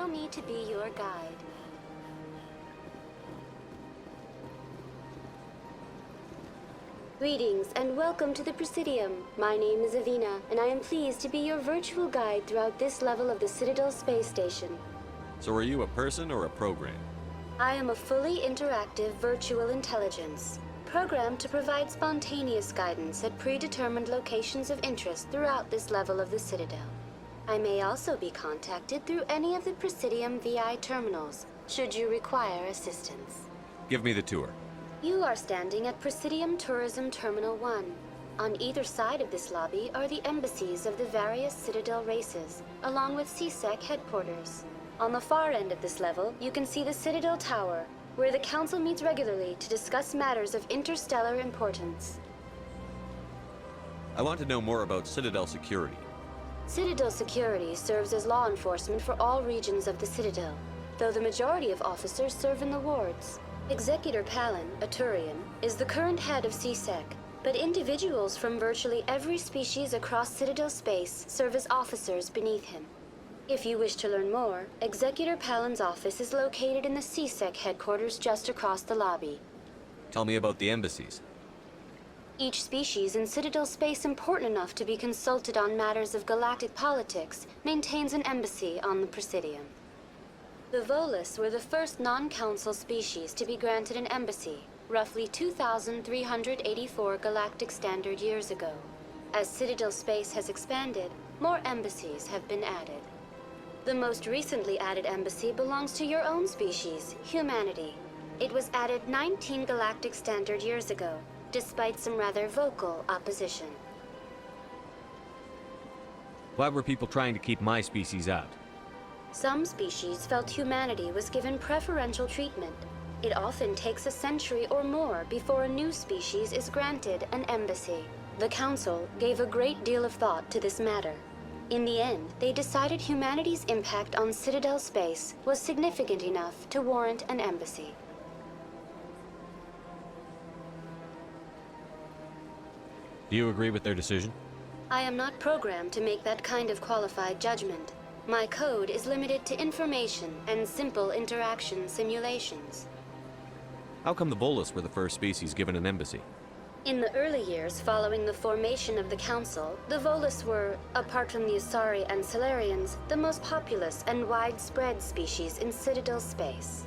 Allow me to be your guide. Greetings and welcome to the Presidium. My name is Avina, and I am pleased to be your virtual guide throughout this level of the Citadel space station. So are you a person or a program? I am a fully interactive virtual intelligence, programmed to provide spontaneous guidance at predetermined locations of interest throughout this level of the Citadel. I may also be contacted through any of the Presidium VI terminals, should you require assistance. Give me the tour. You are standing at Presidium Tourism Terminal 1. On either side of this lobby are the embassies of the various Citadel races, along with CSEC headquarters. On the far end of this level, you can see the Citadel Tower, where the Council meets regularly to discuss matters of interstellar importance. I want to know more about Citadel security. Citadel security serves as law enforcement for all regions of the Citadel, though the majority of officers serve in the wards. Executor Palin, a Turian, is the current head of CSEC, but individuals from virtually every species across Citadel space serve as officers beneath him. If you wish to learn more, Executor Palin's office is located in the CSEC headquarters just across the lobby. Tell me about the embassies. Each species in Citadel space important enough to be consulted on matters of galactic politics maintains an embassy on the Presidium. The Volus were the first non-council species to be granted an embassy, roughly 2,384 galactic standard years ago. As Citadel space has expanded, more embassies have been added. The most recently added embassy belongs to your own species, humanity. It was added 19 galactic standard years ago, despite some rather vocal opposition. Why were people trying to keep my species out? Some species felt humanity was given preferential treatment. It often takes a century or more before a new species is granted an embassy. The Council gave a great deal of thought to this matter. In the end, they decided humanity's impact on Citadel space was significant enough to warrant an embassy. Do you agree with their decision? I am not programmed to make that kind of qualified judgment. My code is limited to information and simple interaction simulations. How come the Volus were the first species given an embassy? In the early years following the formation of the Council, the Volus were, apart from the Asari and Solarians, the most populous and widespread species in Citadel space.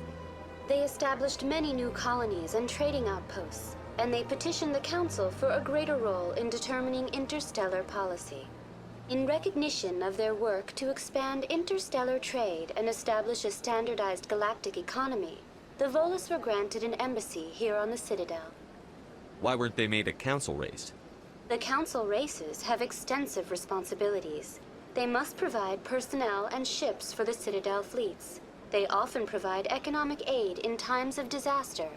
They established many new colonies and trading outposts, and they petitioned the Council for a greater role in determining interstellar policy. In recognition of their work to expand interstellar trade and establish a standardized galactic economy, the Volus were granted an embassy here on the Citadel. Why weren't they made a council race? The Council races have extensive responsibilities. They must provide personnel and ships for the Citadel fleets. They often provide economic aid in times of disaster.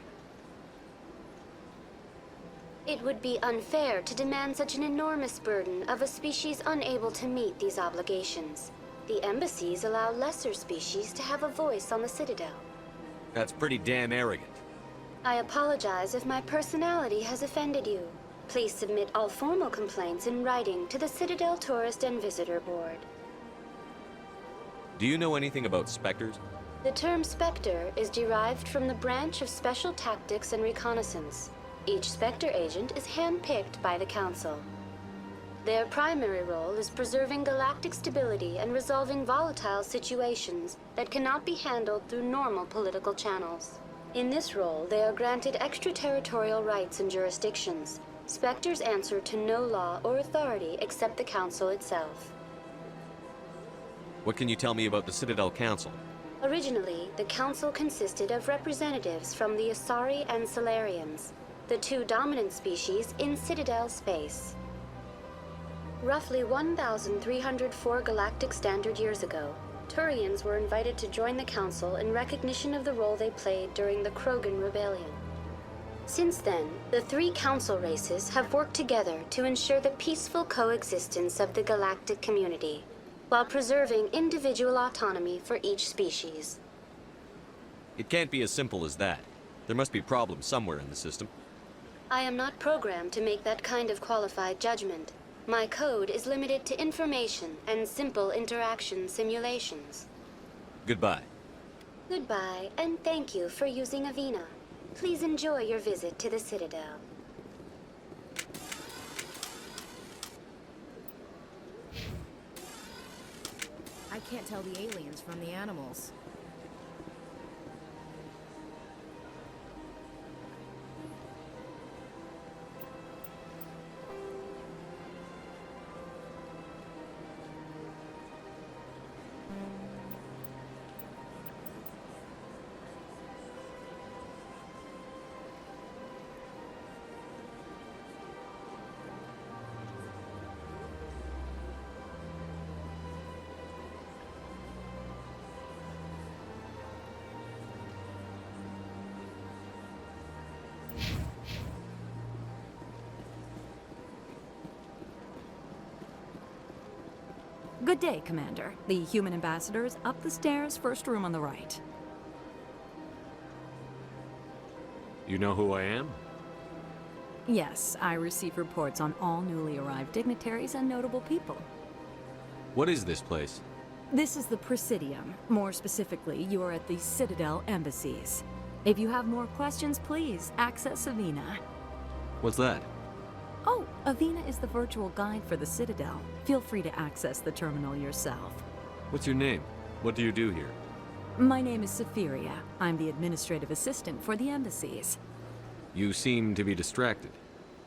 It would be unfair to demand such an enormous burden of a species unable to meet these obligations. The embassies allow lesser species to have a voice on the Citadel. That's pretty damn arrogant. I apologize if my personality has offended you. Please submit all formal complaints in writing to the Citadel Tourist and Visitor Board. Do you know anything about specters? The term Spectre is derived from the branch of Special Tactics and Reconnaissance. Each Spectre agent is hand-picked by the Council. Their primary role is preserving galactic stability and resolving volatile situations that cannot be handled through normal political channels. In this role, they are granted extraterritorial rights and jurisdictions. Spectres answer to no law or authority except the Council itself. What can you tell me about the Citadel Council? Originally, the Council consisted of representatives from the Asari and Solarians, the two dominant species in Citadel space. Roughly 1,304 galactic standard years ago, Turians were invited to join the Council in recognition of the role they played during the Krogan Rebellion. Since then, the three Council races have worked together to ensure the peaceful coexistence of the galactic community, while preserving individual autonomy for each species. It can't be as simple as that. There must be problems somewhere in the system. I am not programmed to make that kind of qualified judgment. My code is limited to information and simple interaction simulations. Goodbye. Goodbye, and thank you for using Avina. Please enjoy your visit to the Citadel. I can't tell the aliens from the animals. Good day, Commander. The human ambassador is up the stairs, first room on the right. You know who I am? Yes, I receive reports on all newly arrived dignitaries and notable people. What is this place? This is the Presidium. More specifically, you are at the Citadel embassies. If you have more questions, please access Avina. What's that? Oh, Avina is the virtual guide for the Citadel. Feel free to access the terminal yourself. What's your name? What do you do here? My name is Safiria. I'm the administrative assistant for the embassies. You seem to be distracted.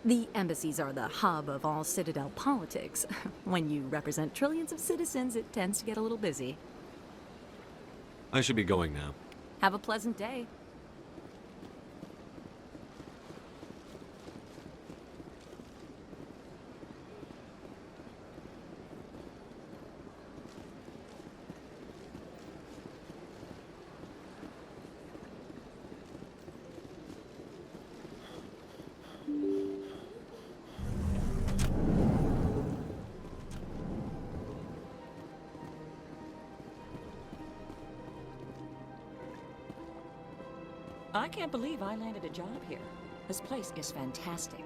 The embassies are the hub of all Citadel politics. When you represent trillions of citizens, it tends to get a little busy. I should be going now. Have a pleasant day. I can't believe I landed a job here. This place is fantastic.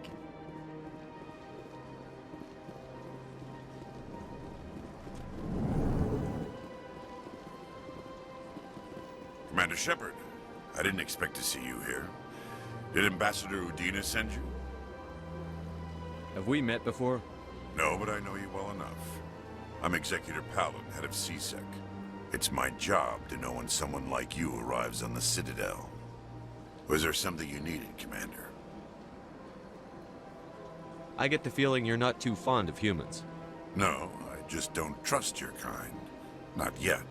Commander Shepard, I didn't expect to see you here. Did Ambassador Udina send you? Have we met before? No, but I know you well enough. I'm Executor Paladin, head of CSEC. It's my job to know when someone like you arrives on the Citadel. Was there something you needed, Commander? I get the feeling you're not too fond of humans. No, I just don't trust your kind. Not yet.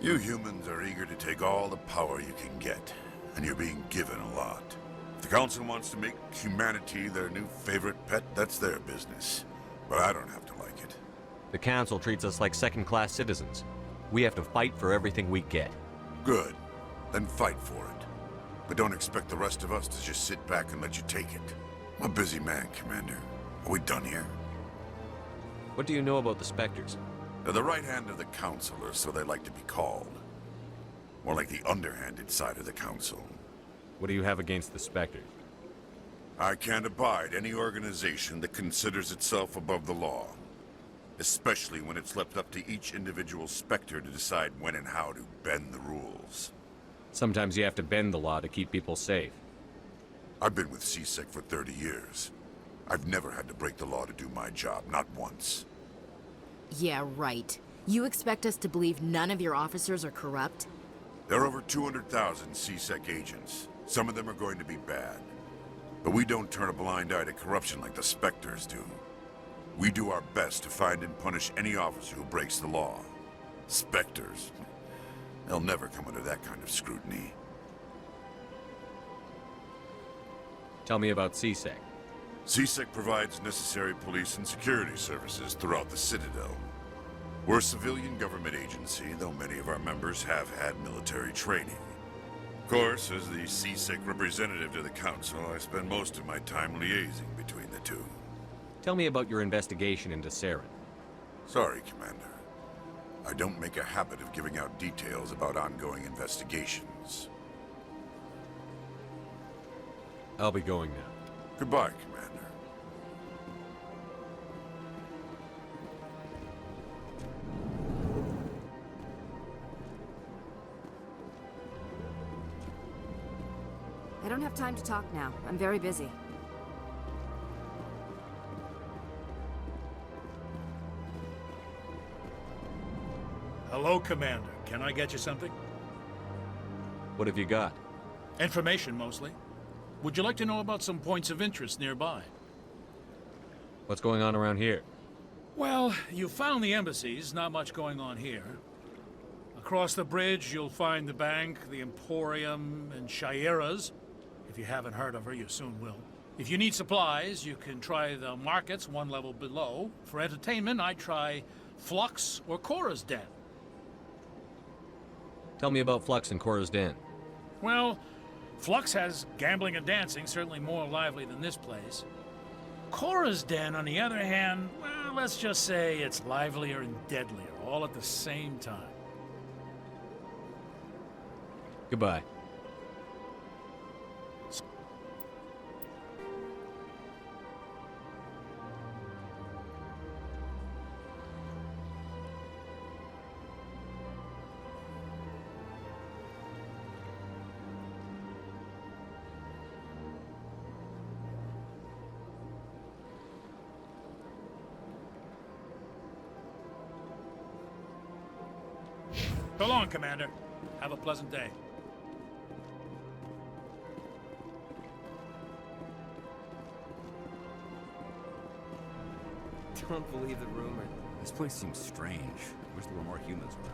You humans are eager to take all the power you can get, and you're being given a lot. If the Council wants to make humanity their new favorite pet, that's their business. But I don't have to like it. The Council treats us like second-class citizens. We have to fight for everything we get. Good. Then fight for it. But don't expect the rest of us to just sit back and let you take it. I'm a busy man, Commander. Are we done here? What do you know about the Spectres? They're the right hand of the Council, or so they like to be called. More like the underhanded side of the Council. What do you have against the Spectres? I can't abide any organization that considers itself above the law. Especially when it's left up to each individual Spectre to decide when and how to bend the rules. Sometimes you have to bend the law to keep people safe. I've been with CSEC for 30 years. I've never had to break the law to do my job, not once. Yeah, right. You expect us to believe none of your officers are corrupt? There are over 200,000 CSEC agents. Some of them are going to be bad. But we don't turn a blind eye to corruption like the Spectres do. We do our best to find and punish any officer who breaks the law. Spectres, they'll never come under that kind of scrutiny. Tell me about CSEC. CSEC provides necessary police and security services throughout the Citadel. We're a civilian government agency, though many of our members have had military training. Of course, as the CSEC representative to the Council, I spend most of my time liaising between the two. Tell me about your investigation into Saren. Sorry, Commander. I don't make a habit of giving out details about ongoing investigations. I'll be going now. Goodbye, Commander. I don't have time to talk now. I'm very busy. Hello, Commander. Can I get you something? What have you got? Information, mostly. Would you like to know about some points of interest nearby? What's going on around here? Well, you found the embassies. Not much going on here. Across the bridge, you'll find the bank, the Emporium, and Shaira's. If you haven't heard of her, you soon will. If you need supplies, you can try the markets one level below. For entertainment, I'd try Flux or Cora's Den. Tell me about Flux and Cora's Den. Well, Flux has gambling and dancing, certainly more lively than this place. Cora's Den, on the other hand, well, let's just say it's livelier and deadlier, all at the same time. Goodbye. So long, Commander. Have a pleasant day. Don't believe the rumor. This place seems strange. Wish there were more humans around.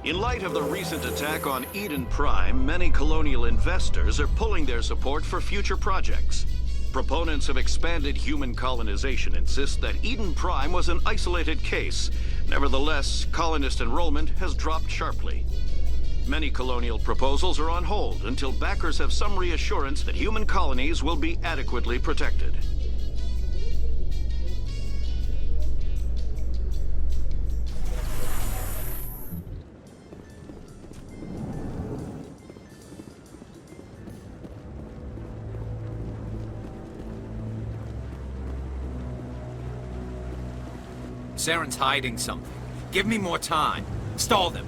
In light of the recent attack on Eden Prime, many colonial investors are pulling their support for future projects. Proponents of expanded human colonization insist that Eden Prime was an isolated case. Nevertheless, colonist enrollment has dropped sharply. Many colonial proposals are on hold until backers have some reassurance that human colonies will be adequately protected. Saren's hiding something. Give me more time. Stall them.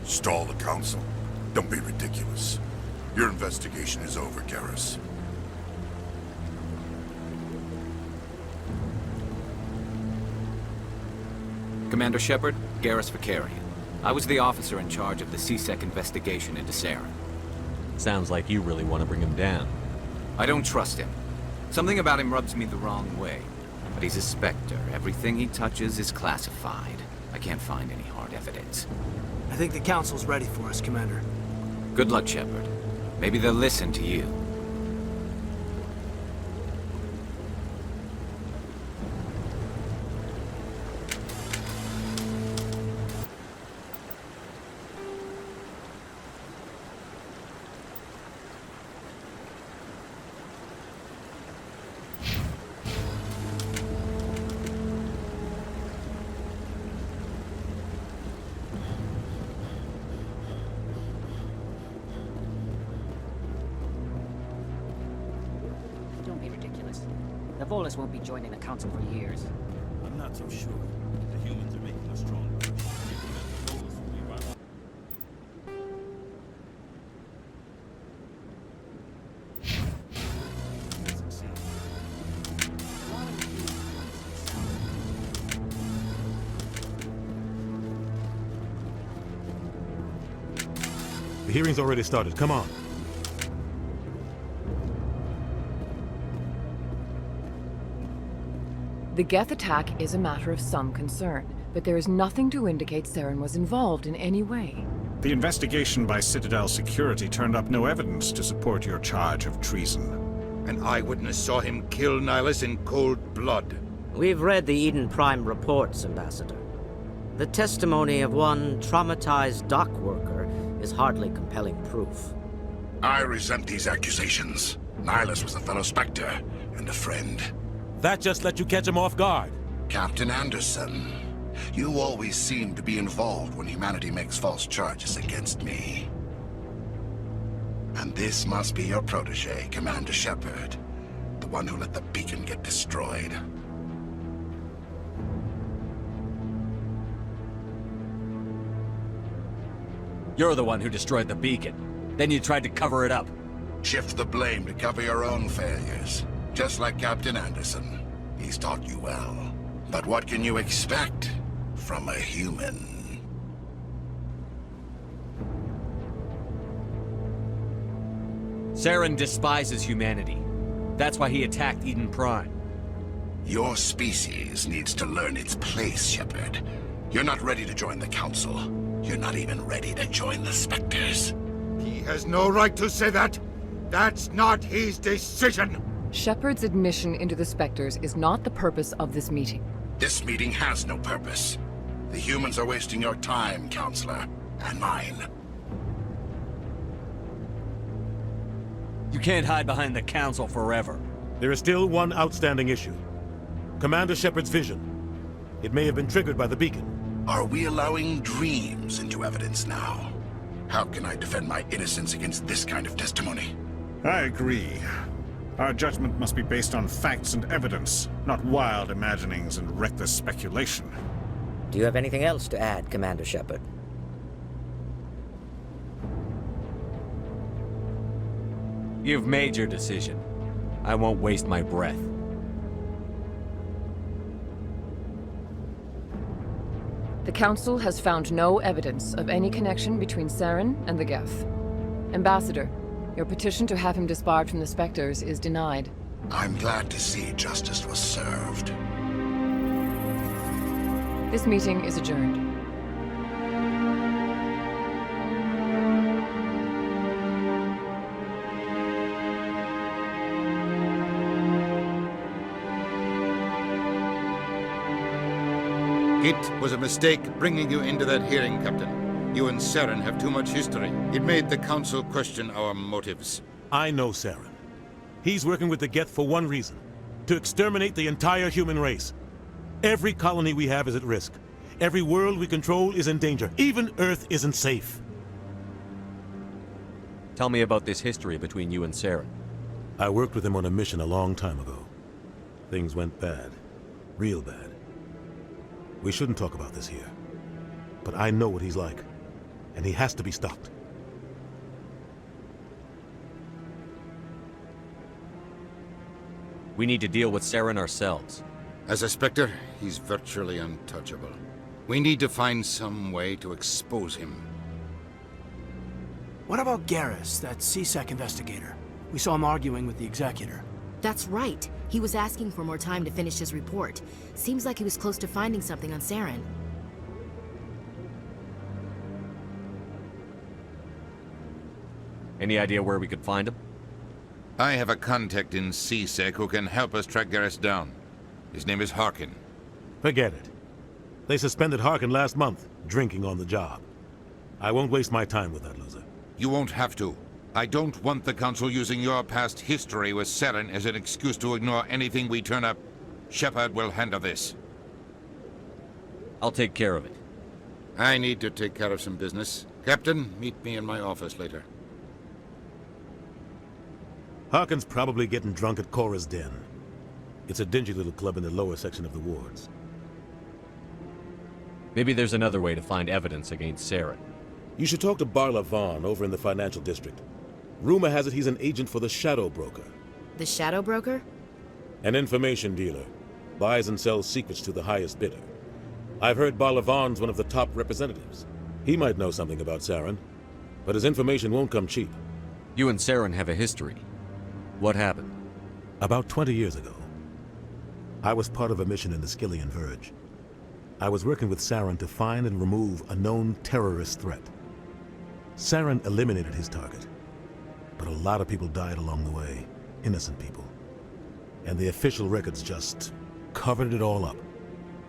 Stall the Council? Don't be ridiculous. Your investigation is over, Garrus. Commander Shepard, Garrus Vakarian. I was the officer in charge of the C-Sec investigation into Saren. Sounds like you really want to bring him down. I don't trust him. Something about him rubs me the wrong way. But he's a Spectre. Everything he touches is classified. I can't find any hard evidence. I think the Council's ready for us, Commander. Good luck, Shepard. Maybe they'll listen to you. The Volus won't be joining the Council for years. I'm not so sure. The humans are making us stronger. The hearing's already started. Come on. The Geth attack is a matter of some concern, but there is nothing to indicate Saren was involved in any way. The investigation by Citadel Security turned up no evidence to support your charge of treason. An eyewitness saw him kill Nihilus in cold blood. We've read the Eden Prime reports, Ambassador. The testimony of one traumatized dock worker is hardly compelling proof. I resent these accusations. Nihilus was a fellow Spectre and a friend. That just let you catch him off guard. Captain Anderson, you always seem to be involved when humanity makes false charges against me. And this must be your protege, Commander Shepard. The one who let the beacon get destroyed. You're the one who destroyed the beacon. Then you tried to cover it up. Shift the blame to cover your own failures. Just like Captain Anderson. He's taught you well. But what can you expect from a human? Saren despises humanity. That's why he attacked Eden Prime. Your species needs to learn its place, Shepard. You're not ready to join the Council. You're not even ready to join the Spectres. He has no right to say that. That's not his decision. Shepard's admission into the Spectres is not the purpose of this meeting. This meeting has no purpose. The humans are wasting your time, Counselor, and mine. You can't hide behind the Council forever. There is still one outstanding issue. Commander Shepard's vision. It may have been triggered by the beacon. Are we allowing dreams into evidence now? How can I defend my innocence against this kind of testimony? I agree. Our judgment must be based on facts and evidence, not wild imaginings and reckless speculation. Do you have anything else to add, Commander Shepard? You've made your decision. I won't waste my breath. The Council has found no evidence of any connection between Saren and the Geth. Ambassador, your petition to have him disbarred from the Spectres is denied. I'm glad to see justice was served. This meeting is adjourned. It was a mistake bringing you into that hearing, Captain. You and Saren have too much history. It made the Council question our motives. I know Saren. He's working with the Geth for one reason. To exterminate the entire human race. Every colony we have is at risk. Every world we control is in danger. Even Earth isn't safe. Tell me about this history between you and Saren. I worked with him on a mission a long time ago. Things went bad. Real bad. We shouldn't talk about this here. But I know what he's like. And he has to be stopped. We need to deal with Saren ourselves. As a Spectre, he's virtually untouchable. We need to find some way to expose him. What about Garrus, that CSEC investigator? We saw him arguing with the Executor. That's right. He was asking for more time to finish his report. Seems like he was close to finding something on Saren. Any idea where we could find him? I have a contact in CSEC who can help us track Garrus down. His name is Harkin. Forget it. They suspended Harkin last month, drinking on the job. I won't waste my time with that loser. You won't have to. I don't want the Council using your past history with Saren as an excuse to ignore anything we turn up. Shepard will handle this. I'll take care of it. I need to take care of some business. Captain, meet me in my office later. Harkin's probably getting drunk at Cora's Den. It's a dingy little club in the lower section of the wards. Maybe there's another way to find evidence against Saren. You should talk to Barla Vaughn over in the financial district. Rumor has it he's an agent for the Shadow Broker. The Shadow Broker? An information dealer. Buys and sells secrets to the highest bidder. I've heard Barla Vaughn's one of the top representatives. He might know something about Saren, but his information won't come cheap. You and Saren have a history. What happened? About 20 years ago, I was part of a mission in the Skillian Verge. I was working with Saren to find and remove a known terrorist threat. Saren eliminated his target, but a lot of people died along the way, innocent people. And the official records just covered it all up.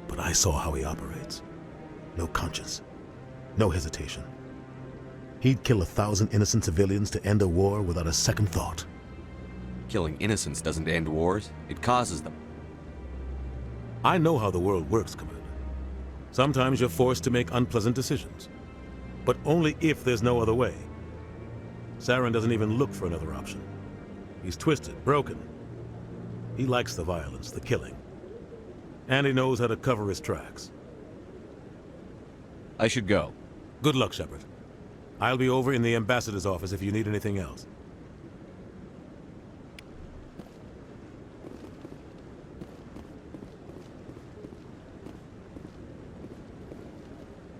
But I saw how he operates. No conscience, no hesitation. He'd kill 1,000 innocent civilians to end a war without a second thought. Killing innocents doesn't end wars, it causes them. I know how the world works, Commander. Sometimes you're forced to make unpleasant decisions. But only if there's no other way. Saren doesn't even look for another option. He's twisted, broken. He likes the violence, the killing. And he knows how to cover his tracks. I should go. Good luck, Shepard. I'll be over in the ambassador's office if you need anything else.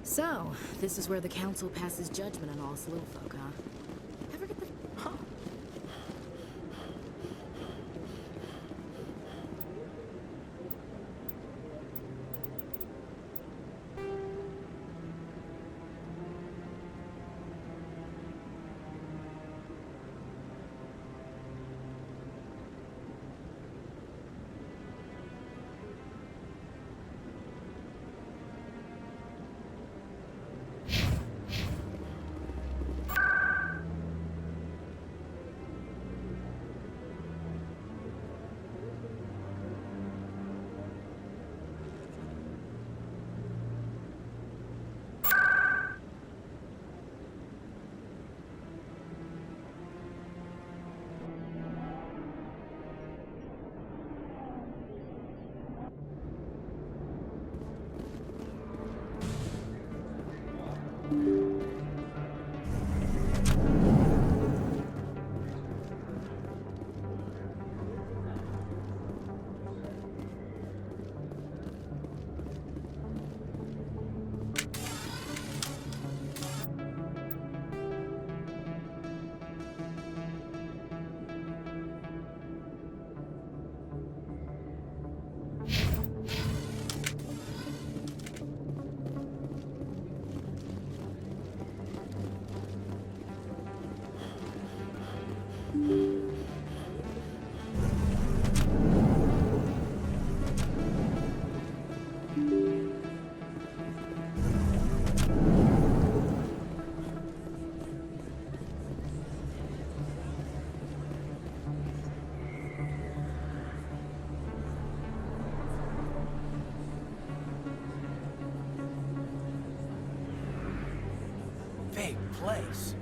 So, this is where the Council passes judgment on all us little folk, huh? Ever get the... Huh. Big place.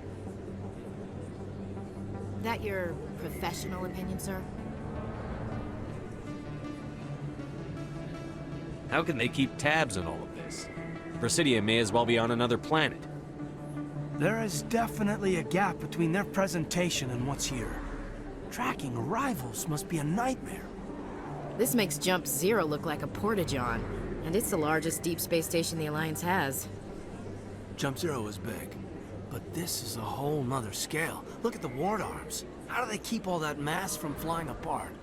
That your professional opinion, sir? How can they keep tabs on all of this? Presidia may as well be on another planet. There is definitely a gap between their presentation and what's here. Tracking arrivals must be a nightmare. This makes Jump Zero look like a porta-john, and it's the largest deep space station the Alliance has. Jump Zero is big, but this is a whole nother scale. Look at the ward arms. How do they keep all that mass from flying apart?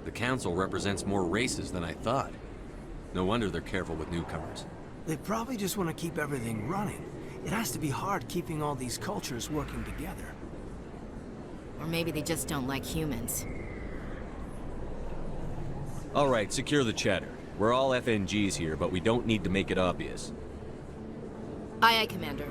The Council represents more races than I thought. No wonder they're careful with newcomers. They probably just want to keep everything running. It has to be hard keeping all these cultures working together. Or maybe they just don't like humans. All right, secure the chatter. We're all FNGs here, but we don't need to make it obvious. Aye, aye, Commander.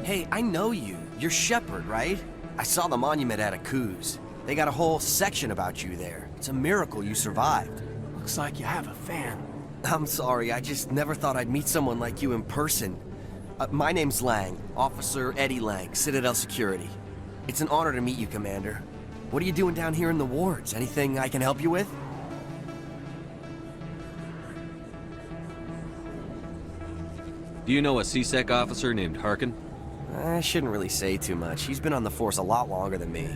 Hey, I know you. You're Shepard, right? I saw the monument at Aku's. They got a whole section about you there. It's a miracle you survived. Looks like you have a fan. I'm sorry, I just never thought I'd meet someone like you in person. My name's Lang, Officer Eddie Lang, Citadel Security. It's an honor to meet you, Commander. What are you doing down here in the wards? Anything I can help you with? Do you know a CSEC officer named Harkin? I shouldn't really say too much. He's been on the force a lot longer than me.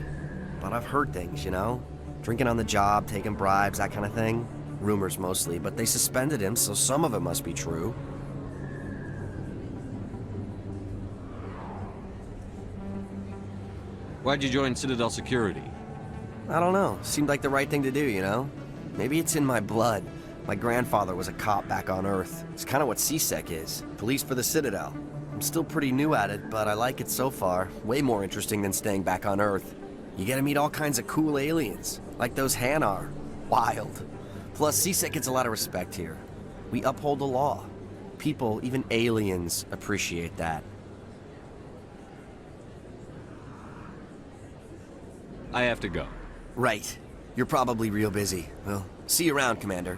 But I've heard things, you know? Drinking on the job, taking bribes, that kind of thing. Rumors mostly, but they suspended him, so some of it must be true. Why'd you join Citadel Security? I don't know. Seemed like the right thing to do, you know? Maybe it's in my blood. My grandfather was a cop back on Earth. It's kind of what CSEC is. Police for the Citadel. I'm still pretty new at it, but I like it so far. Way more interesting than staying back on Earth. You get to meet all kinds of cool aliens, like those Hanar. Wild. Plus, CSEC gets a lot of respect here. We uphold the law. People, even aliens, appreciate that. I have to go. Right. You're probably real busy. Well, see you around, Commander.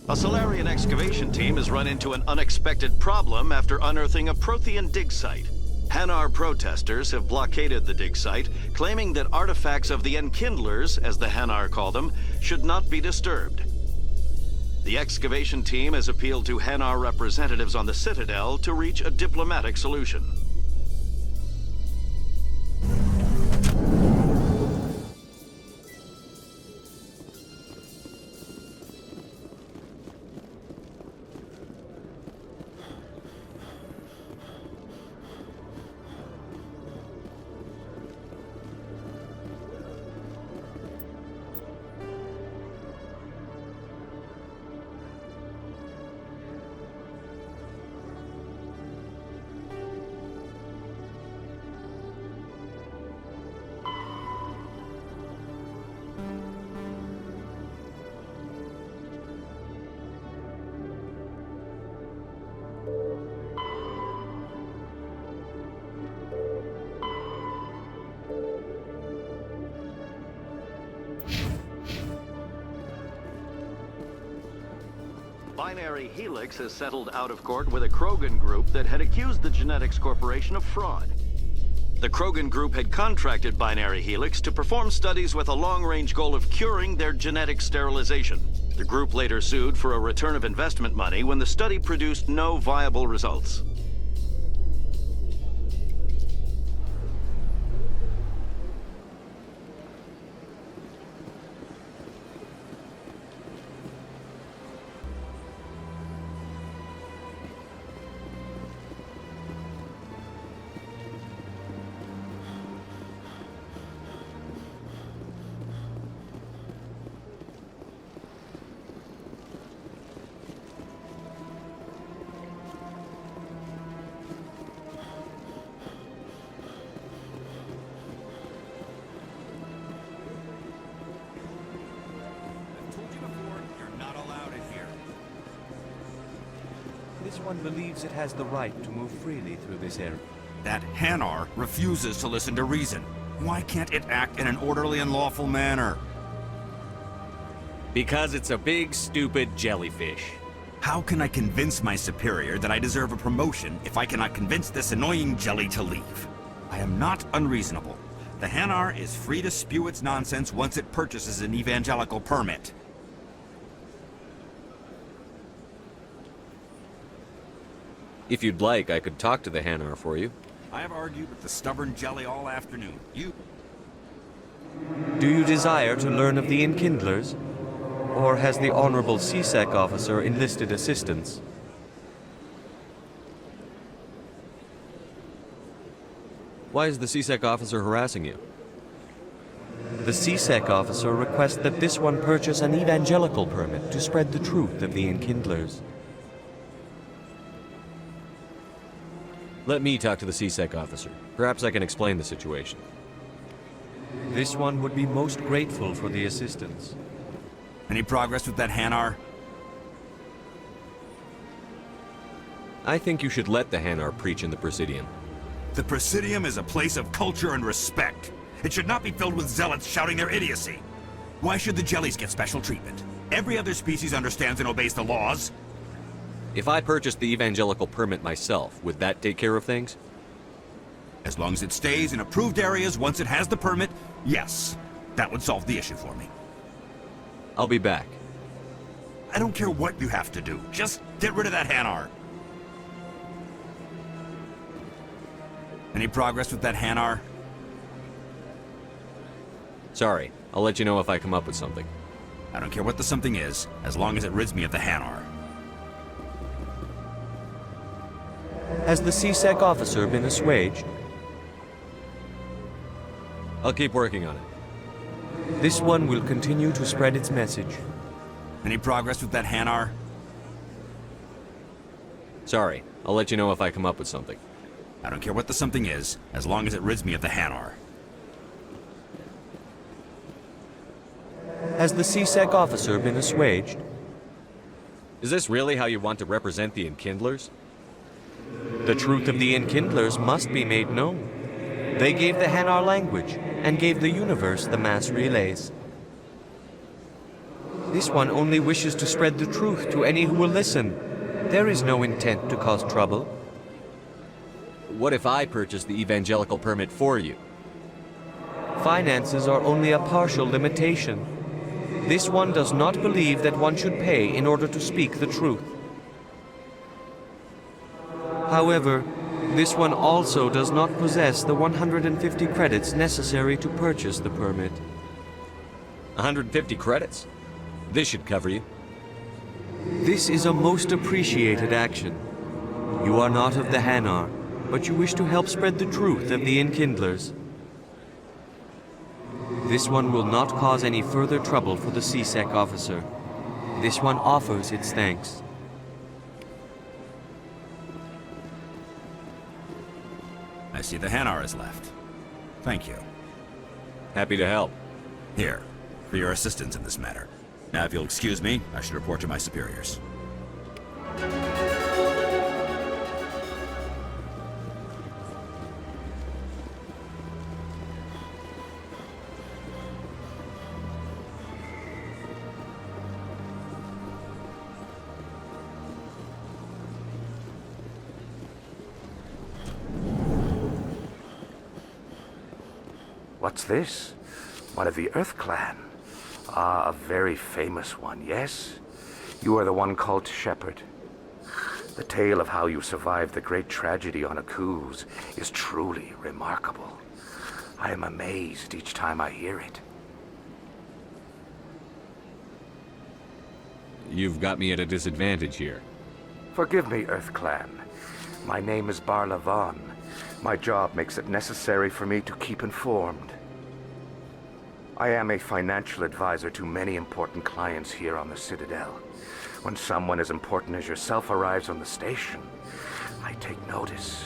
A Solarian excavation team has run into an unexpected problem after unearthing a Prothean dig site. Hanar protesters have blockaded the dig site, claiming that artifacts of the Enkindlers, as the Hanar call them, should not be disturbed. The excavation team has appealed to Hanar representatives on the Citadel to reach a diplomatic solution. Binary Helix has settled out of court with a Krogan group that had accused the Genetics Corporation of fraud. The Krogan group had contracted Binary Helix to perform studies with a long-range goal of curing their genetic sterilization. The group later sued for a return of investment money when the study produced no viable results. This one believes it has the right to move freely through this area. That Hanar refuses to listen to reason. Why can't it act in an orderly and lawful manner? Because it's a big, stupid jellyfish. How can I convince my superior that I deserve a promotion if I cannot convince this annoying jelly to leave? I am not unreasonable. The Hanar is free to spew its nonsense once it purchases an evangelical permit. If you'd like, I could talk to the Hanar for you. I have argued with the stubborn jelly all afternoon. Do you desire to learn of the Enkindlers? Or has the Honorable CSEC officer enlisted assistance? Why is the CSEC officer harassing you? The CSEC officer requests that this one purchase an evangelical permit to spread the truth of the Enkindlers. Let me talk to the CSEC officer. Perhaps I can explain the situation. This one would be most grateful for the assistance. Any progress with that Hanar? I think you should let the Hanar preach in the Presidium. The Presidium is a place of culture and respect. It should not be filled with zealots shouting their idiocy. Why should the jellies get special treatment? Every other species understands and obeys the laws. If I purchased the evangelical permit myself, would that take care of things? As long as it stays in approved areas once it has the permit, yes. That would solve the issue for me. I'll be back. I don't care what you have to do. Just get rid of that Hanar. Any progress with that Hanar? Sorry, I'll let you know if I come up with something. I don't care what the something is, as long as it rids me of the Hanar. Has the C-Sec officer been assuaged? I'll keep working on it. This one will continue to spread its message. Any progress with that Hanar? Sorry, I'll let you know if I come up with something. I don't care what the something is, as long as it rids me of the Hanar. Has the C-Sec officer been assuaged? Is this really how you want to represent the Enkindlers? The truth of the Enkindlers must be made known. They gave the Hanar language, and gave the universe the mass relays. This one only wishes to spread the truth to any who will listen. There is no intent to cause trouble. What if I purchase the evangelical permit for you? Finances are only a partial limitation. This one does not believe that one should pay in order to speak the truth. However, this one also does not possess the 150 credits necessary to purchase the permit. 150 credits? This should cover you. This is a most appreciated action. You are not of the Hanar, but you wish to help spread the truth of the Enkindlers. This one will not cause any further trouble for the C-Sec officer. This one offers its thanks. I see the Hanar is left. Thank you. Happy to help. Here, for your assistance in this matter. Now, if you'll excuse me, I should report to my superiors. What's this? One of the Earth Clan. Ah, a very famous one, yes? You are the one called Shepard. The tale of how you survived the great tragedy on Akuz is truly remarkable. I am amazed each time I hear it. You've got me at a disadvantage here. Forgive me, Earth Clan. My name is Barla Vaughn. My job makes it necessary for me to keep informed. I am a financial advisor to many important clients here on the Citadel. When someone as important as yourself arrives on the station, I take notice.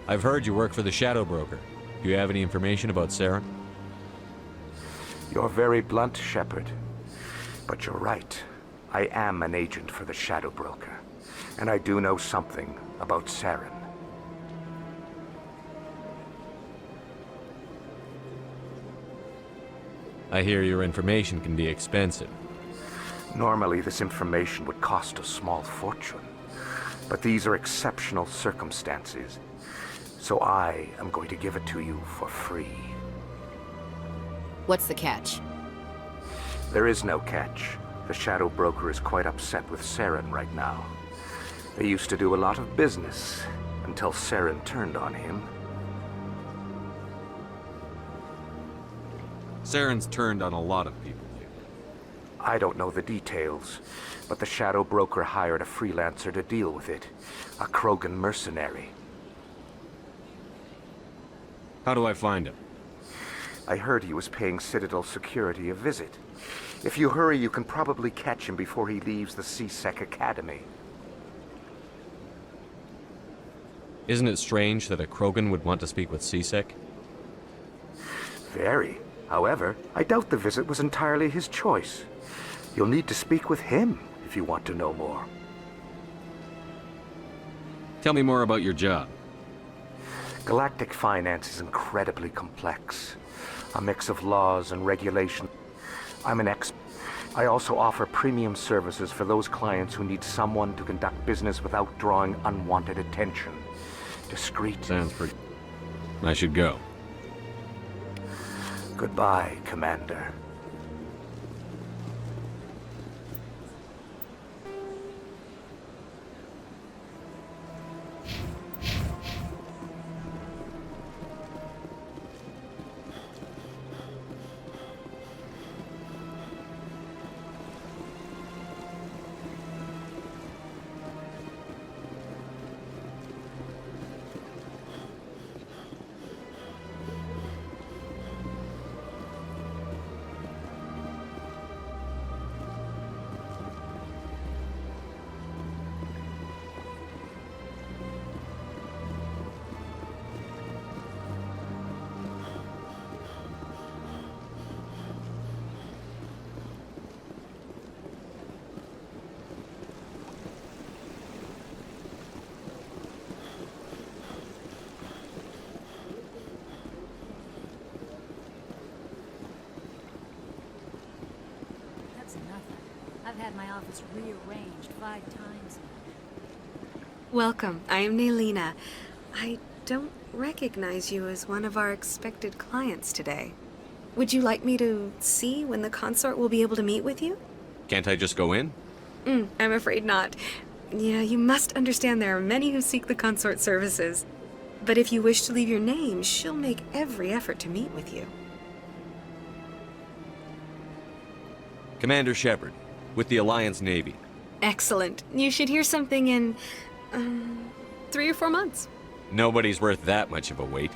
I've heard you work for the Shadow Broker. Do you have any information about Saren? You're very blunt, Shepard. But you're right. I am an agent for the Shadow Broker. And I do know something about Saren. I hear your information can be expensive. Normally, this information would cost a small fortune. But these are exceptional circumstances. So I am going to give it to you for free. What's the catch? There is no catch. The Shadow Broker is quite upset with Saren right now. They used to do a lot of business until Saren turned on him. Saren's turned on a lot of people. I don't know the details, but the Shadow Broker hired a freelancer to deal with it. A Krogan mercenary. How do I find him? I heard he was paying Citadel security a visit. If you hurry, you can probably catch him before he leaves the C-Sec Academy. Isn't it strange that a Krogan would want to speak with C-Sec? Very. However, I doubt the visit was entirely his choice. You'll need to speak with him if you want to know more. Tell me more about your job. Galactic finance is incredibly complex. A mix of laws and regulations. I'm an expert. I also offer premium services for those clients who need someone to conduct business without drawing unwanted attention. Discreet. Sounds pretty... I should go. Goodbye, Commander. I've had my office rearranged 5 times. Welcome. I am Nelina. I don't recognize you as one of our expected clients today. Would you like me to see when the consort will be able to meet with you? Can't I just go in? I'm afraid not. Yeah, you must understand there are many who seek the consort services. But if you wish to leave your name, she'll make every effort to meet with you. Commander Shepard, with the Alliance Navy. Excellent. You should hear something in, 3 or 4 months. Nobody's worth that much of a wait.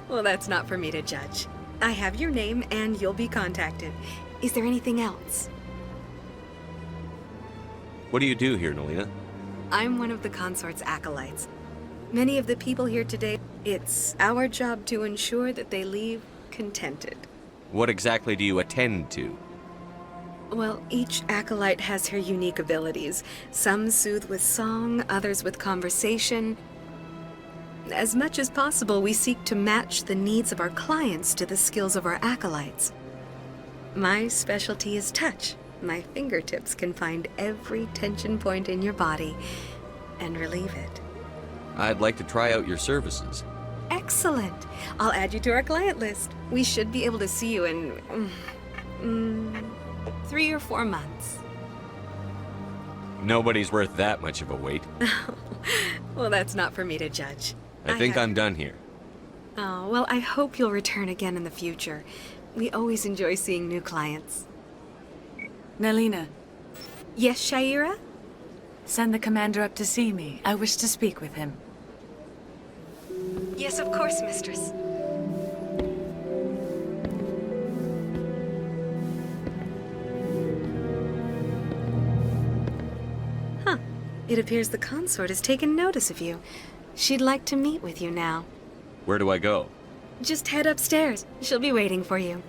Well, that's not for me to judge. I have your name and you'll be contacted. Is there anything else? What do you do here, Nelina? I'm one of the consort's acolytes. Many of the people here today, it's our job to ensure that they leave contented. What exactly do you attend to? Well, each acolyte has her unique abilities. Some soothe with song, others with conversation. As much as possible, we seek to match the needs of our clients to the skills of our acolytes. My specialty is touch. My fingertips can find every tension point in your body and relieve it. I'd like to try out your services. Excellent. I'll add you to our client list. We should be able to see you in 3 or 4 months. Nobody's worth that much of a wait. Well, that's not for me to judge. I think I'm done here. Oh, well, I hope you'll return again in the future. We always enjoy seeing new clients. Nelina. Yes, Shaira? Send the commander up to see me. I wish to speak with him. Yes, of course, mistress. Huh. It appears the consort has taken notice of you. She'd like to meet with you now. Where do I go? Just head upstairs. She'll be waiting for you.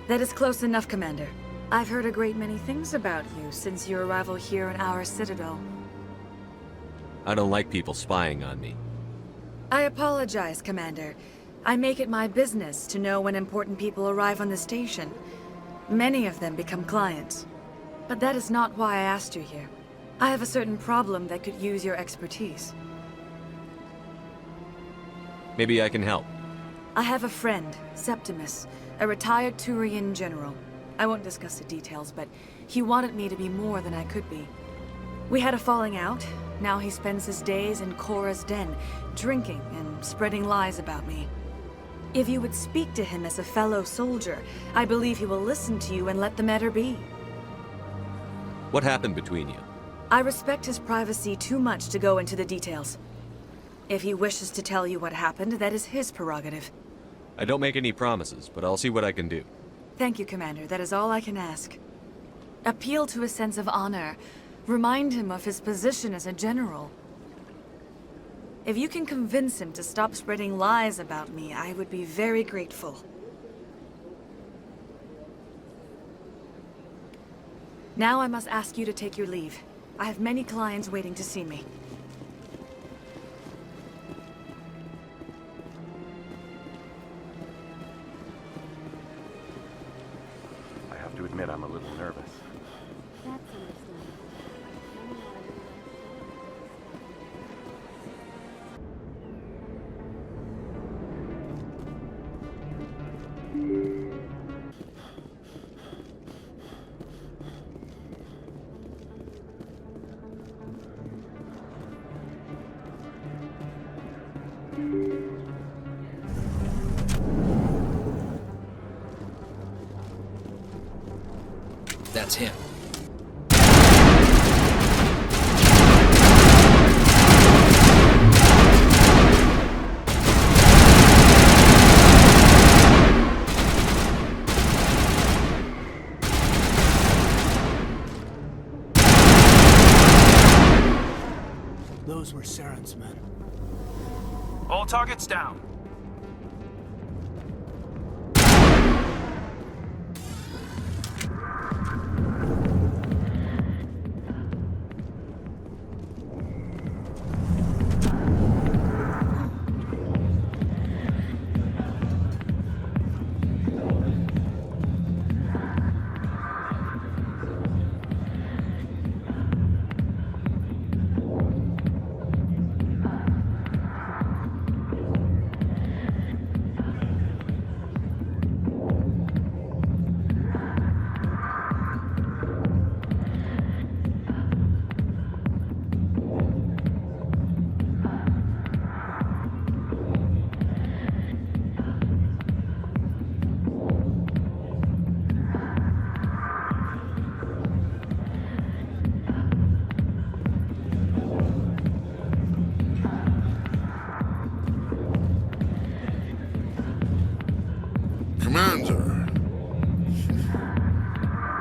That is close enough, Commander. I've heard a great many things about you since your arrival here in our Citadel. I don't like people spying on me. I apologize, Commander. I make it my business to know when important people arrive on the station. Many of them become clients. But that is not why I asked you here. I have a certain problem that could use your expertise. Maybe I can help. I have a friend, Septimus, a retired Turian general. I won't discuss the details, but he wanted me to be more than I could be. We had a falling out. Now he spends his days in Korra's den, drinking and spreading lies about me. If you would speak to him as a fellow soldier, I believe he will listen to you and let the matter be. What happened between you? I respect his privacy too much to go into the details. If he wishes to tell you what happened, that is his prerogative. I don't make any promises, but I'll see what I can do. Thank you, Commander. That is all I can ask. Appeal to a sense of honor. Remind him of his position as a general. If you can convince him to stop spreading lies about me, I would be very grateful. Now I must ask you to take your leave. I have many clients waiting to see me. I have to admit I'm a little nervous. That's him. Those were Saren's men. All targets down. Commander.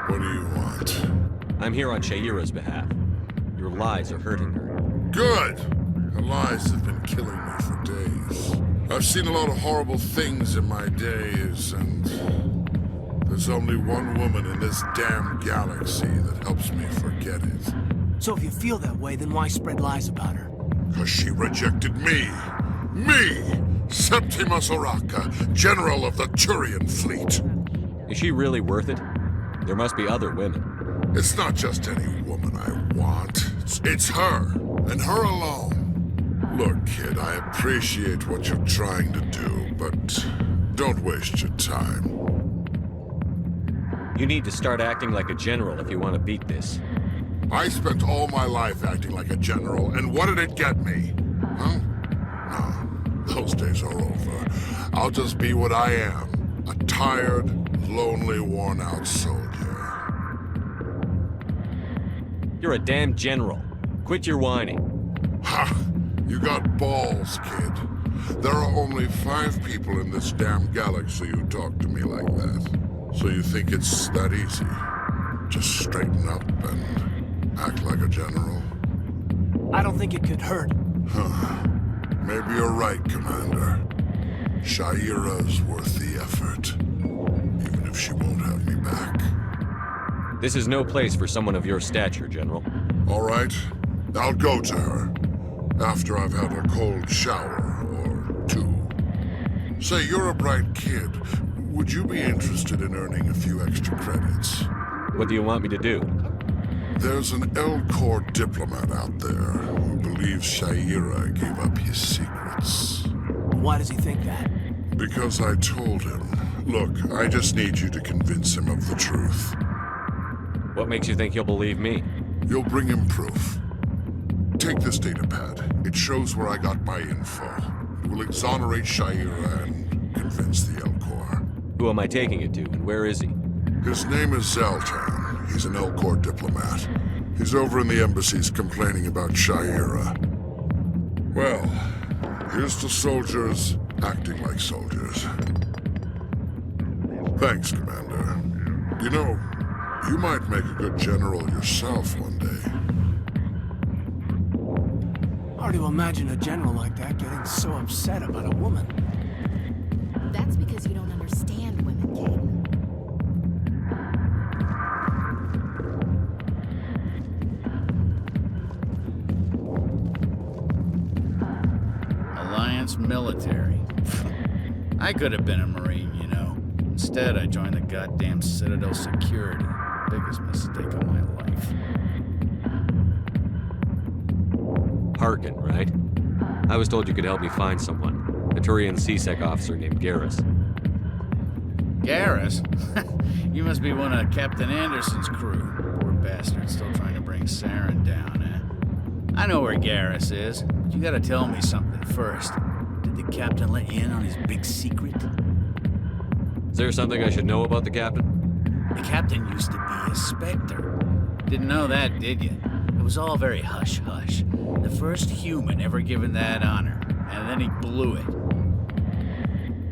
What do you want? I'm here on Shaira's behalf. Your lies are hurting her. Good! Her lies have been killing me for days. I've seen a lot of horrible things in my days, and there's only one woman in this damn galaxy that helps me forget it. So if you feel that way, then why spread lies about her? Because she rejected me! Me! Septimus Oraka, General of the Turian Fleet! Is she really worth it? There must be other women. It's not just any woman I want. It's her, and her alone. Look, kid, I appreciate what you're trying to do, but don't waste your time. You need to start acting like a general if you want to beat this. I spent all my life acting like a general, and what did it get me? Huh? No, those days are over. I'll just be what I am, a tired, lonely, worn-out soldier. You're a damn general. Quit your whining. Ha! You got balls, kid. There are only 5 people in this damn galaxy who talk to me like that. So you think it's that easy? Just straighten up and act like a general? I don't think it could hurt. Huh. Maybe you're right, Commander. Shaira's worth the effort. Even if she won't have me back. This is no place for someone of your stature, General. All right. I'll go to her. After I've had a cold shower, or 2. Say, you're a bright kid. Would you be interested in earning a few extra credits? What do you want me to do? There's an L-Corps diplomat out there who believes Shaira gave up his secrets. Why does he think that? Because I told him. Look, I just need you to convince him of the truth. What makes you think he'll believe me? You'll bring him proof. Take this datapad. It shows where I got my info. It will exonerate Shaira and convince the L-Corps. Who am I taking it to, and where is he? His name is Zoltan. He's an L-Corps diplomat. He's over in the embassies complaining about Shaira. Well, here's to soldiers acting like soldiers. Thanks, Commander. You know, you might make a good general yourself one day. Hard to imagine a general like that getting so upset about a woman. That's because you don't understand women, Caden. Alliance military. I could have been a Marine, you know. Instead, I joined the goddamn Citadel security. Biggest mistake of my life. Harkin, right? I was told you could help me find someone. A Turian CSEC officer named Garrus. Garrus? You must be one of Captain Anderson's crew. Poor bastard, still trying to bring Saren down, eh? I know where Garrus is, but you gotta tell me something first. Did the captain let you in on his big secret? Is there something I should know about the captain? The captain used to be a Spectre. Didn't know that, did you? It was all very hush-hush. The first human ever given that honor, and then he blew it.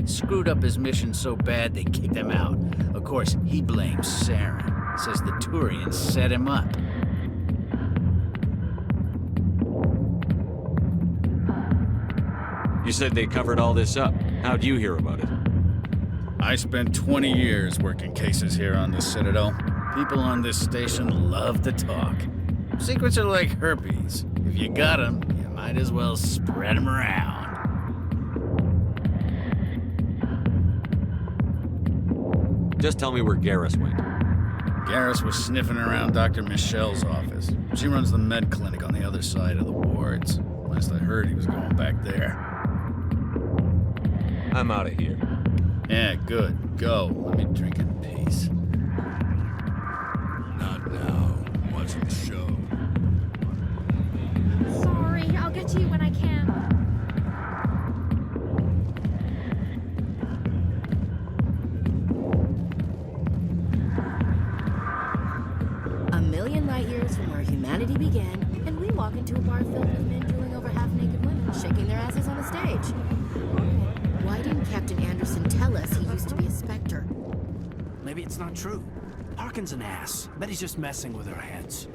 Screwed up his mission so bad they kicked him out. Of course, he blames Saren. Says the Turians set him up. You said they covered all this up. How'd you hear about it? I spent 20 years working cases here on the Citadel. People on this station love to talk. Secrets are like herpes. If you got them, you might as well spread them around. Just tell me where Garrus went. Garrus was sniffing around Dr. Michelle's office. She runs the med clinic on the other side of the wards. Last I heard, he was going back there. I'm out of here. Yeah, good. Go. Let me drink in peace. Not now. I'm watching the show. Sorry, I'll get to you when I can. A million light years from where humanity began, and we walk into a bar filled with men drooling over half-naked women, shaking their asses on the stage. Why didn't Captain Anderson tell us he used to be a Spectre? true. Harkin's an ass. Bet he's just messing with our heads.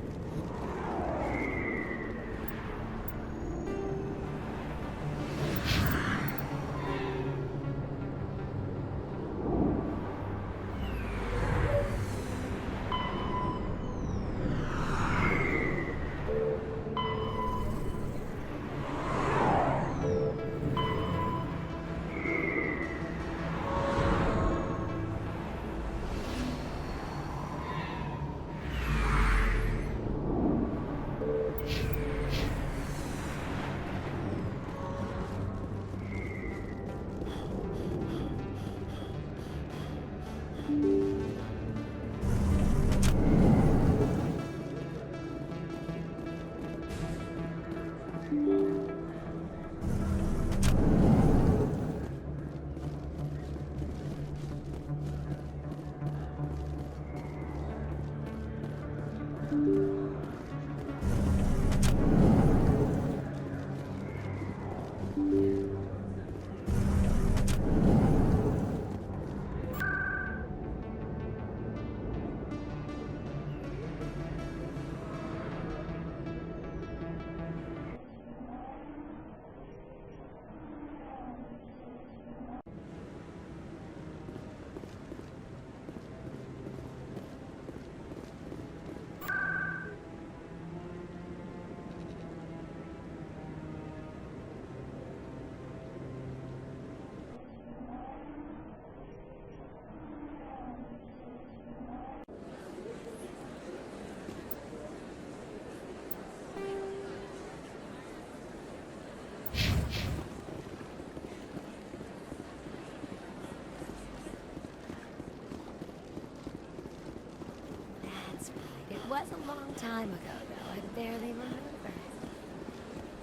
It was a long time ago, though. I barely remember.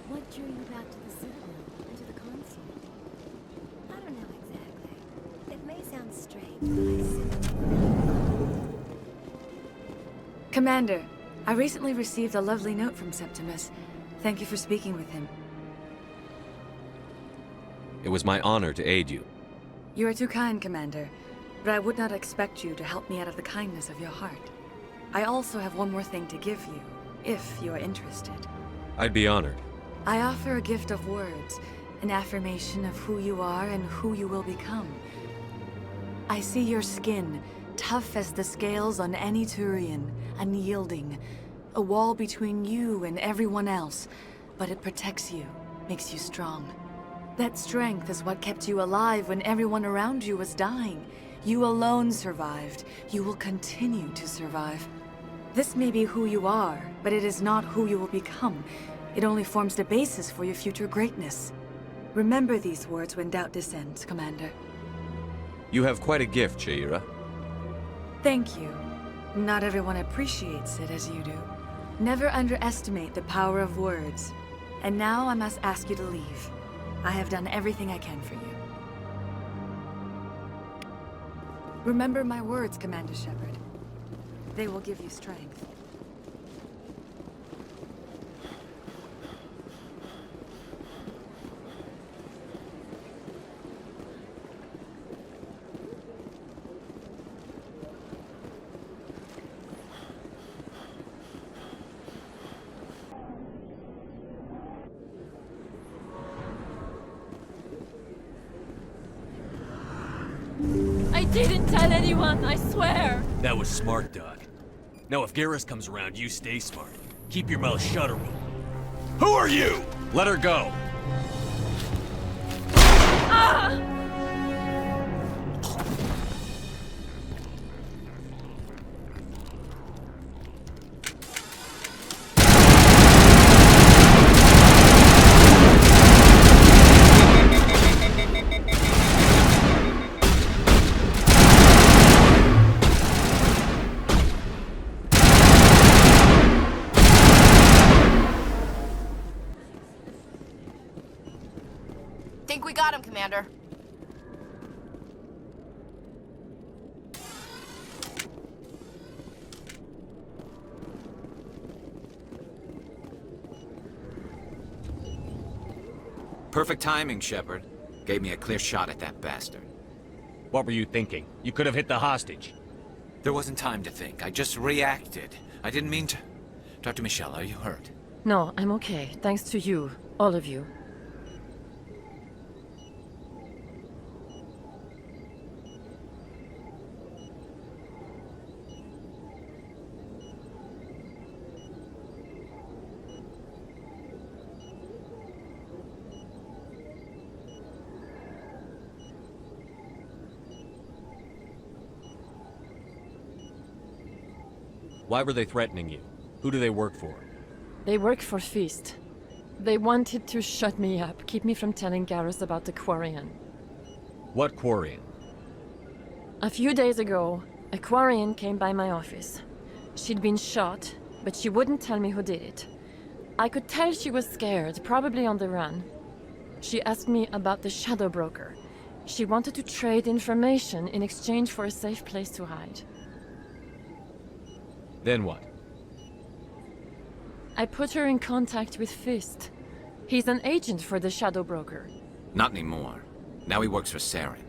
What drew you back to the Citadel and to the console? I don't know exactly. It may sound strange, but I simply felt called. Commander, I recently received a lovely note from Septimus. Thank you for speaking with him. It was my honor to aid you. You are too kind, Commander, but I would not expect you to help me out of the kindness of your heart. I also have one more thing to give you, if you are interested. I'd be honored. I offer a gift of words, an affirmation of who you are and who you will become. I see your skin, tough as the scales on any Turian, unyielding, a wall between you and everyone else, but it protects you, makes you strong. That strength is what kept you alive when everyone around you was dying. You alone survived. You will continue to survive. This may be who you are, but it is not who you will become. It only forms the basis for your future greatness. Remember these words when doubt descends, Commander. You have quite a gift, Shaira. Thank you. Not everyone appreciates it as you do. Never underestimate the power of words. And now I must ask you to leave. I have done everything I can for you. Remember my words, Commander Shepard. They will give you strength. I didn't tell anyone, I swear! That was smart, Doc. Now if Garrus comes around, you stay smart. Keep your mouth shut, or Who are you? Let her go! Ah! Think we got him, Commander. Perfect timing, Shepard. Gave me a clear shot at that bastard. What were you thinking? You could have hit the hostage. There wasn't time to think. I just reacted. I didn't mean to... Dr. Michelle, are you hurt? No, I'm okay. Thanks to you. All of you. Why were they threatening you? Who do they work for? They work for Feast. They wanted to shut me up, keep me from telling Garrus about the Quarian. What Quarian? A few days ago, a Quarian came by my office. She'd been shot, but she wouldn't tell me who did it. I could tell she was scared, probably on the run. She asked me about the Shadow Broker. She wanted to trade information in exchange for a safe place to hide. Then what? I put her in contact with Fist. He's an agent for the Shadow Broker. Not anymore. Now he works for Saren.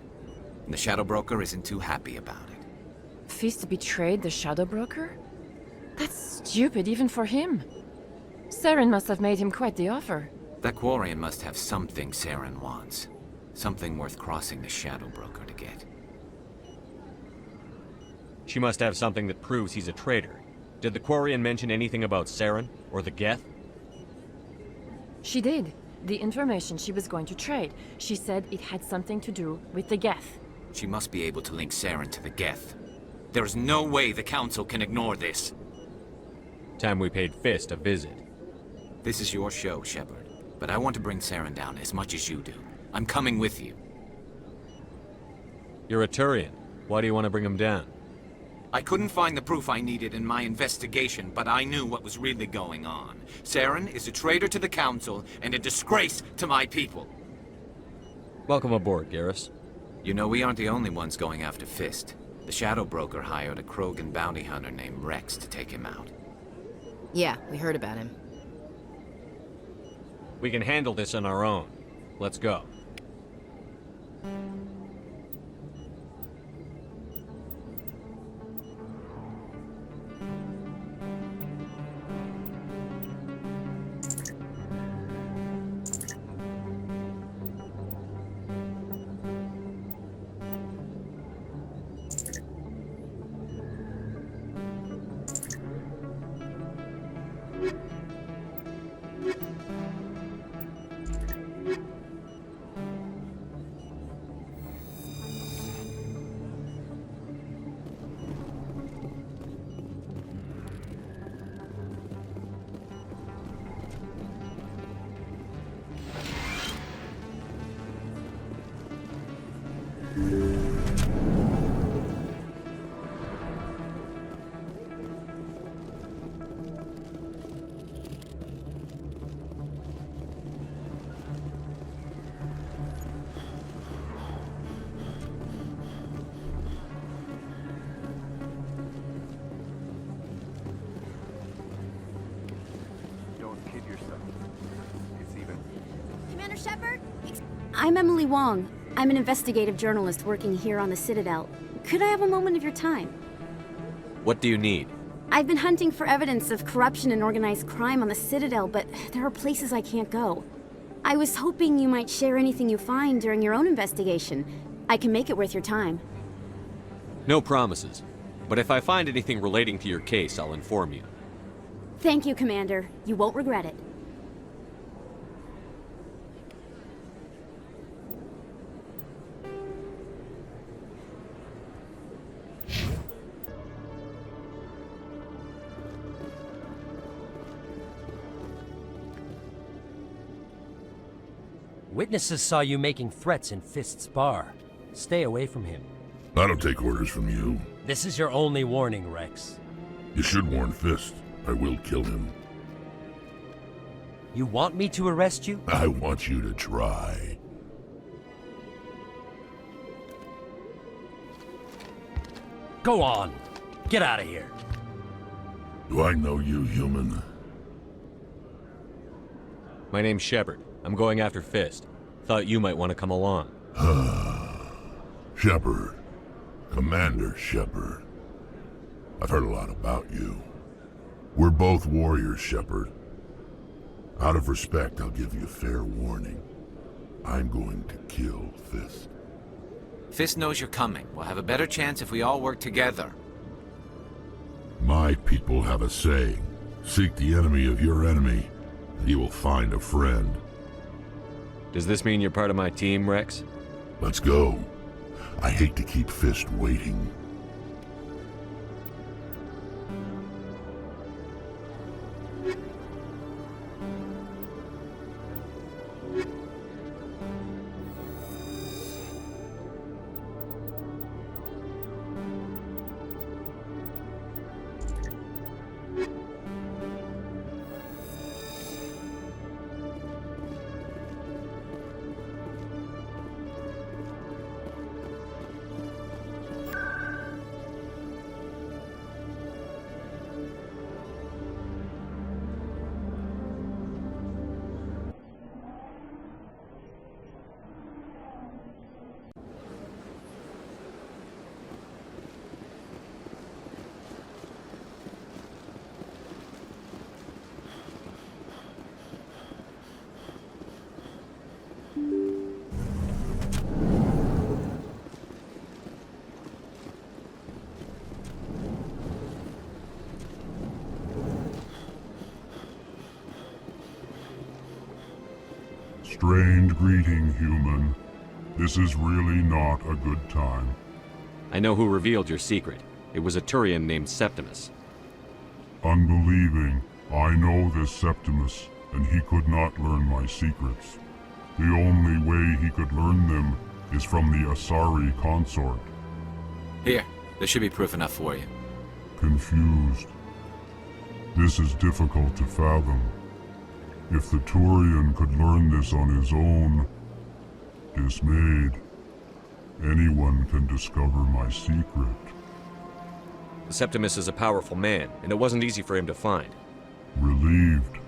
And the Shadow Broker isn't too happy about it. Fist betrayed the Shadow Broker? That's stupid even for him. Saren must have made him quite the offer. That Quarian must have something Saren wants. Something worth crossing the Shadow Broker to get. She must have something that proves he's a traitor. Did the Quarian mention anything about Saren or the Geth? She did. The information she was going to trade. She said it had something to do with the Geth. She must be able to link Saren to the Geth. There is no way the Council can ignore this. Time we paid Fist a visit. This is your show, Shepard. But I want to bring Saren down as much as you do. I'm coming with you. You're a Turian. Why do you want to bring him down? I couldn't find the proof I needed in my investigation, but I knew what was really going on. Saren is a traitor to the Council and a disgrace to my people. Welcome aboard, Garrus. You know, we aren't the only ones going after Fist. The Shadow Broker hired a Krogan bounty hunter named Rex to take him out. Yeah, we heard about him. We can handle this on our own. Let's go. Commander Shepard? I'm Emily Wong. I'm an investigative journalist working here on the Citadel. Could I have a moment of your time? What do you need? I've been hunting for evidence of corruption and organized crime on the Citadel, but there are places I can't go. I was hoping you might share anything you find during your own investigation. I can make it worth your time. No promises. But if I find anything relating to your case, I'll inform you. Thank you, Commander. You won't regret it. Witnesses saw you making threats in Fist's bar. Stay away from him. I don't take orders from you. This is your only warning, Rex. You should warn Fist. I will kill him. You want me to arrest you? I want you to try. Go on. Get out of here. Do I know you, human? My name's Shepard. I'm going after Fist. Thought you might want to come along. Shepard. Commander Shepard. I've heard a lot about you. We're both warriors, Shepard. Out of respect, I'll give you fair warning. I'm going to kill Fist. Fist knows you're coming. We'll have a better chance if we all work together. My people have a saying. Seek the enemy of your enemy, and you will find a friend. Does this mean you're part of my team, Rex? Let's go. I hate to keep Fist waiting. Strange greeting, human. This is really not a good time. I know who revealed your secret. It was a Turian named Septimus. Unbelieving. I know this Septimus, and he could not learn my secrets. The only way he could learn them is from the Asari consort. Here, there should be proof enough for you. Confused. This is difficult to fathom. If the Turian could learn this on his own, dismayed, anyone can discover my secret. Septimus is a powerful man, and it wasn't easy for him to find. Relieved.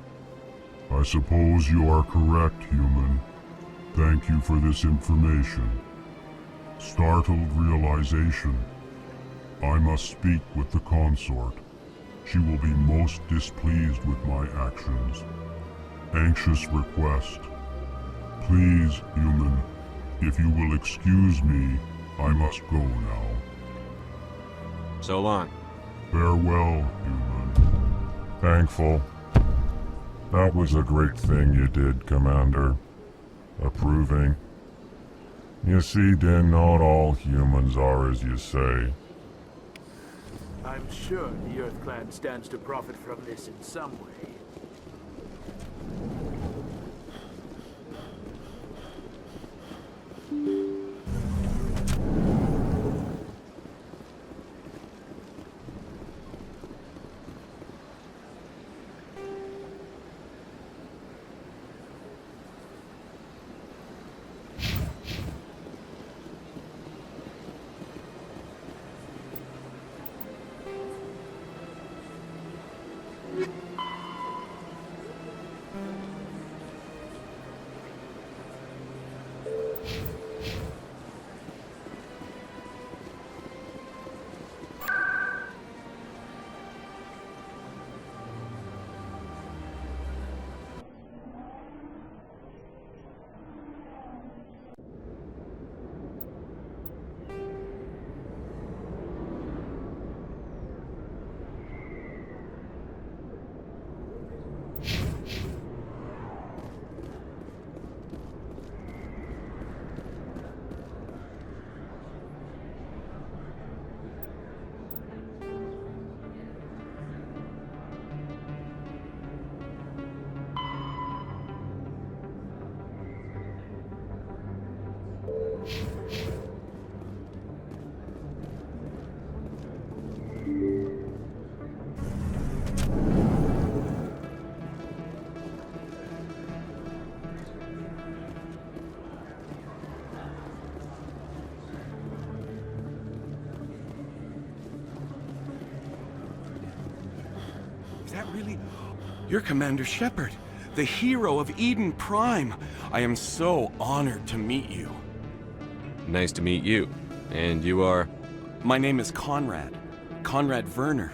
I suppose you are correct, human. Thank you for this information. Startled realization. I must speak with the consort. She will be most displeased with my actions. Anxious request. Please, human, if you will excuse me, I must go now. So long. Farewell, human. Thankful. That was a great thing you did, Commander. Approving. You see, then, not all humans are as you say. I'm sure the Earth Clan stands to profit from this in some way. Is that really... You're Commander Shepard, the hero of Eden Prime. I am so honored to meet you. Nice to meet you. And you are? My name is Conrad. Conrad Werner.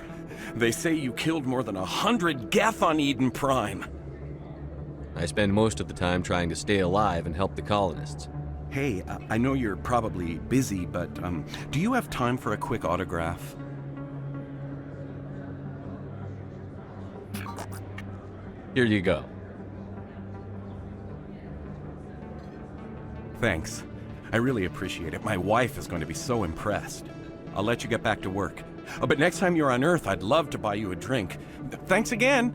They say you killed more than 100 Geth on Eden Prime. I spend most of the time trying to stay alive and help the colonists. Hey, I know you're probably busy, but do you have time for a quick autograph? Here you go. Thanks. I really appreciate it. My wife is going to be so impressed. I'll let you get back to work. But next time you're on Earth, I'd love to buy you a drink. Thanks again!